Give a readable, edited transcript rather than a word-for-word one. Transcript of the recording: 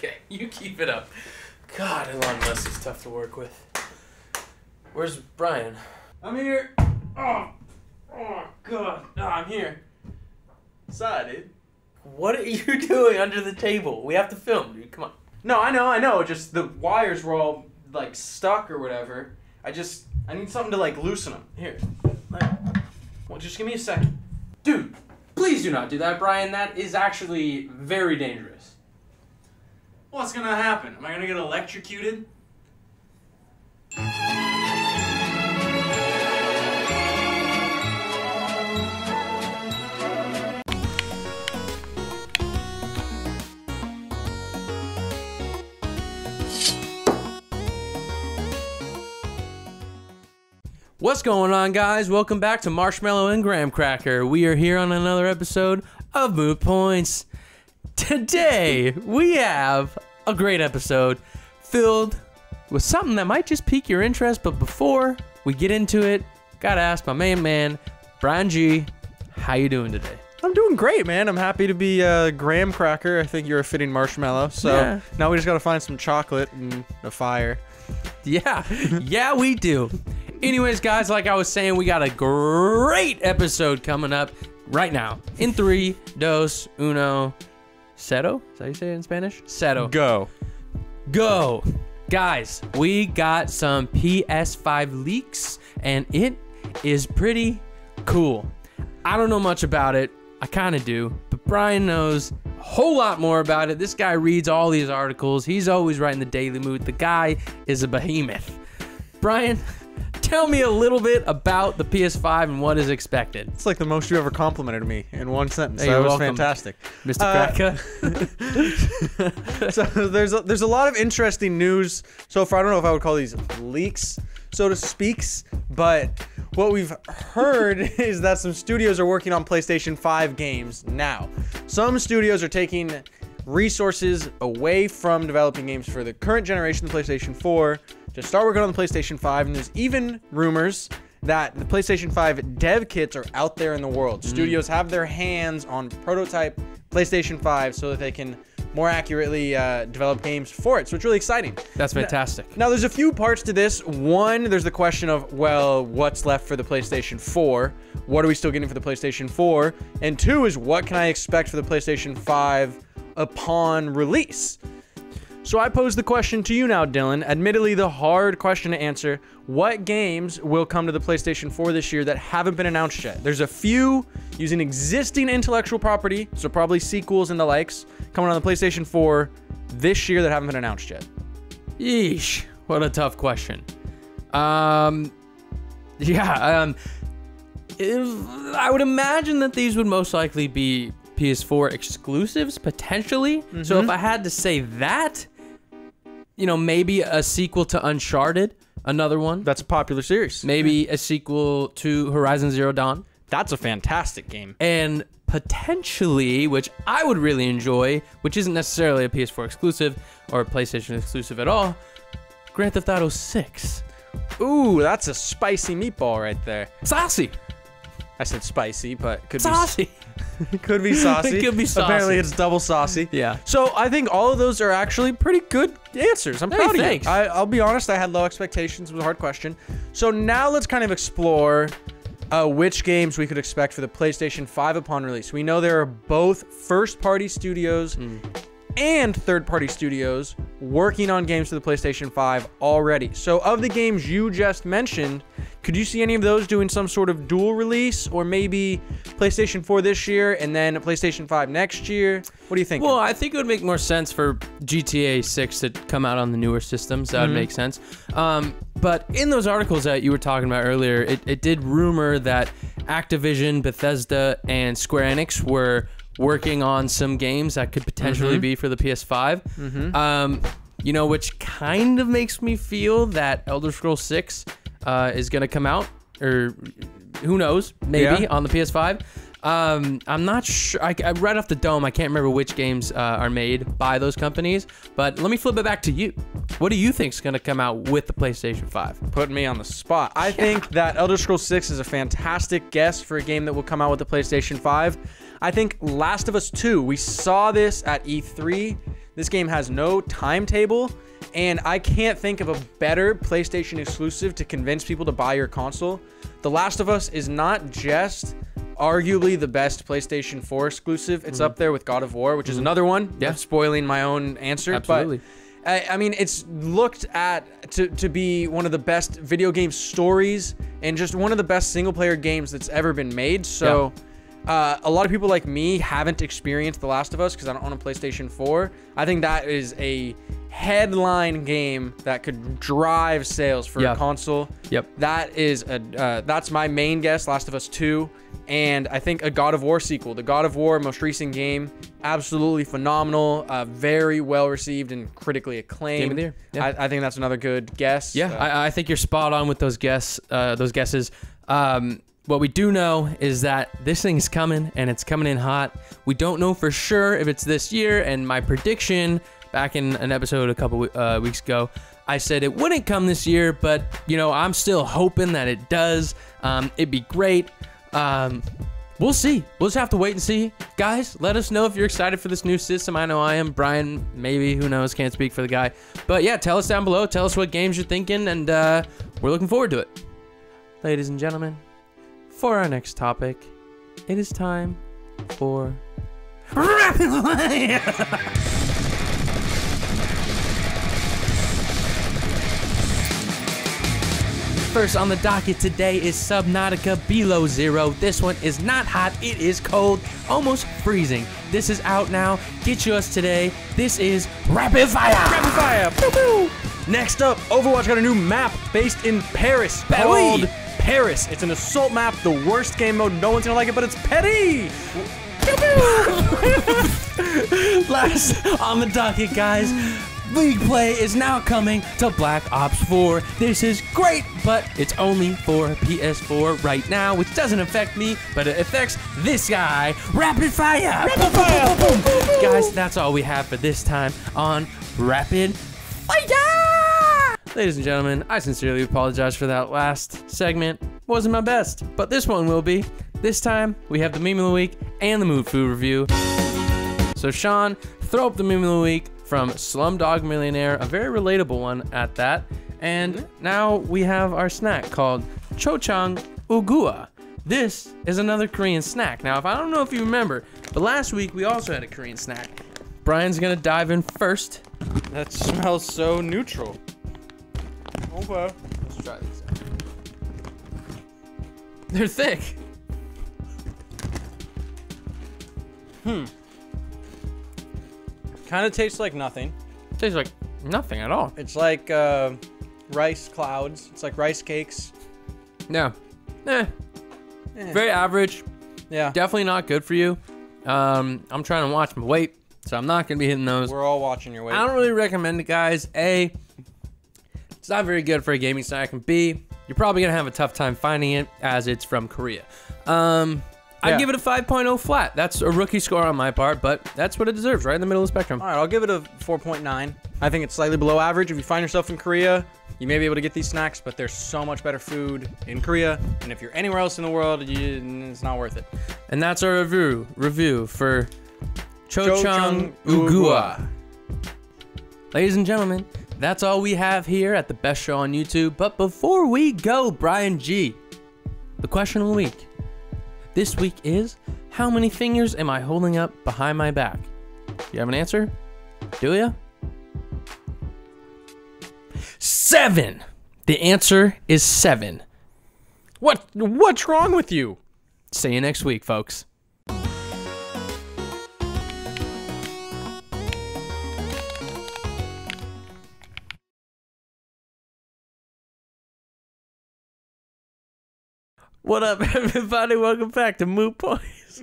Okay, you keep it up. God, Elon Musk is tough to work with. Where's Brian? I'm here. Oh God. No, I'm here. Sorry, dude. What are you doing under the table? We have to film, dude. Come on. No, I know. Just the wires were all like stuck or whatever. I need something to like loosen them. Here. Well, just give me a second. Dude, please do not do that, Brian. That is actually very dangerous. What's gonna happen? Am I gonna get electrocuted? What's going on, guys? Welcome back to Marshmallow and Graham Cracker. We are here on another episode of Moot Points. Today, we have a great episode filled with something that might just pique your interest, but before we get into it, gotta ask my main man, Brian G, how you doing today? I'm doing great, man. I'm happy to be Graham Cracker. I think you're a fitting marshmallow. So now we just gotta find some chocolate and a fire. Yeah, we do. Anyways, guys, like I was saying, we got a great episode coming up right now. In 3, 2, 1, cero? Is that how you say it in Spanish? Cero. Go. Guys, we got some PS5 leaks, and it is pretty cool. I don't know much about it. I kind of do, but Brian knows a whole lot more about it. This guy reads all these articles. He's always writing the Daily Moot. The guy is a behemoth. Brian, tell me a little bit about the PS5 and what is expected. It's like the most you ever complimented me in one sentence. Hey, that was welcome, fantastic. Mr. Cracker. So there's a lot of interesting news so far. I don't know if I would call these leaks, so to speak, but what we've heard is that some studios are working on PlayStation 5 games now. Some studios are taking resources away from developing games for the current generation, the PlayStation 4, to start working on the PlayStation 5, and there's even rumors that the PlayStation 5 dev kits are out there in the world. Studios have their hands on prototype PlayStation 5 so that they can more accurately develop games for it. So it's really exciting. That's fantastic. Now, there's a few parts to this. One, there's the question of, well, what's left for the PlayStation 4? What are we still getting for the PlayStation 4? And 2 is, what can I expect for the PlayStation 5 upon release? So I pose the question to you now, Dylan. Admittedly, the hard question to answer. What games will come to the PlayStation 4 this year that haven't been announced yet? There's a few using existing intellectual property, so probably sequels and the likes, coming on the PlayStation 4 this year that haven't been announced yet. Yeesh, what a tough question. I would imagine that these would most likely be PS4 exclusives, potentially. So if I had to say that, you know, maybe a sequel to Uncharted, another one. That's a popular series. Maybe a sequel to Horizon Zero Dawn. That's a fantastic game. And potentially, which I would really enjoy, which isn't necessarily a PS4 exclusive or a PlayStation exclusive at all, Grand Theft Auto 6. Ooh, that's a spicy meatball right there. Saucy. I said spicy, but could saucy. Be could be saucy. It could be saucy. Apparently, it's double saucy. Yeah. So I think all of those are actually pretty good answers. I'm proud of you. Thanks. I'll be honest. I had low expectations. It was a hard question. So now let's kind of explore which games we could expect for the PlayStation 5 upon release. We know there are both first-party studios and third-party studios working on games for the PlayStation 5 already. So of the games you just mentioned, could you see any of those doing some sort of dual release, or maybe PlayStation 4 this year and then a PlayStation 5 next year? What do you think? Well, I think it would make more sense for GTA 6 to come out on the newer systems. That would make sense. But in those articles that you were talking about earlier, it did rumor that Activision, Bethesda, and Square Enix were working on some games that could potentially be for the PS5. You know, which kind of makes me feel that Elder Scrolls 6 is going to come out, or who knows, maybe on the PS5. I'm not sure. I right off the dome, I can't remember which games are made by those companies, but let me flip it back to you. What do you think is going to come out with the PlayStation 5? Putting me on the spot. I think that Elder Scrolls 6 is a fantastic guess for a game that will come out with the PlayStation 5. I think Last of Us 2, we saw this at E3. This game has no timetable, and I can't think of a better PlayStation exclusive to convince people to buy your console. The Last of Us is not just arguably the best PlayStation 4 exclusive. It's up there with God of War, which is another one. Yeah. I'm spoiling my own answer. Absolutely. But I mean, it's looked at to be one of the best video game stories and just one of the best single player games that's ever been made. So a lot of people like me haven't experienced The Last of Us because I don't own a PlayStation 4. I think that is a headline game that could drive sales for a console. Yep. That is that's my main guess, Last of Us 2. And I think a God of War sequel. The God of War most recent game, absolutely phenomenal, very well received and critically acclaimed. Game of the year. Yeah. I think that's another good guess. Yeah, I think you're spot on with those guesses. What we do know is that this thing's coming, and it's coming in hot. We don't know for sure if it's this year, and my prediction back in an episode a couple weeks ago, I said it wouldn't come this year, but, you know, I'm still hoping that it does. It'd be great. We'll see. We'll just have to wait and see. Guys, let us know if you're excited for this new system. I know I am. Brian, maybe. Who knows? Can't speak for the guy. But yeah, tell us down below. Tell us what games you're thinking, and we're looking forward to it. Ladies and gentlemen, for our next topic, it is time for Rapid Fire. First on the docket today is Subnautica Below Zero. This one is not hot, it is cold, almost freezing. This is out now. Get yours today. This is Rapid Fire. Rapid fire. Pew, pew. Next up, Overwatch got a new map based in Paris called Paris. It's an assault map, the worst game mode. No one's gonna like it, but it's petty. Last on the docket, guys. League play is now coming to Black Ops 4. This is great, but it's only for PS4 right now, which doesn't affect me, but it affects this guy. Rapid Fire! Rapid fire. Boom, boom, boom. Guys, that's all we have for this time on Rapid Fire! Ladies and gentlemen, I sincerely apologize for that last segment. Wasn't my best, but this one will be. This time, we have the Meme of the Week and the Moot Food review. So Sean, throw up the Meme of the Week from Slumdog Millionaire, a very relatable one at that. And now we have our snack called Chung Ugua. This is another Korean snack. Now, I don't know if you remember, but last week we also had a Korean snack. Brian's gonna dive in first. That smells so neutral. Okay. Let's try these out. They're thick. Kind of tastes like nothing. Tastes like nothing at all. It's like rice clouds. It's like rice cakes. Yeah. Very average. Yeah. Definitely not good for you. I'm trying to watch my weight, so I'm not gonna be hitting those. We're all watching your weight. I don't really recommend it, guys. A, it's not very good for a gaming snack, and B, you're probably gonna have a tough time finding it as it's from Korea. I'd give it a 5.0 flat. That's a rookie score on my part, but that's what it deserves, right in the middle of the spectrum. All right, I'll give it a 4.9. I think it's slightly below average. If you find yourself in Korea, you may be able to get these snacks, but there's so much better food in Korea. And if you're anywhere else in the world, it's not worth it. And that's our review for Chung Ugua. Ladies and gentlemen, that's all we have here at the best show on YouTube. But before we go, Brian G, the question of the week. This week is, how many fingers am I holding up behind my back? You have an answer? Do ya? 7. The answer is 7. What's wrong with you? See you next week, folks. What up, everybody? Welcome back to Moot Points.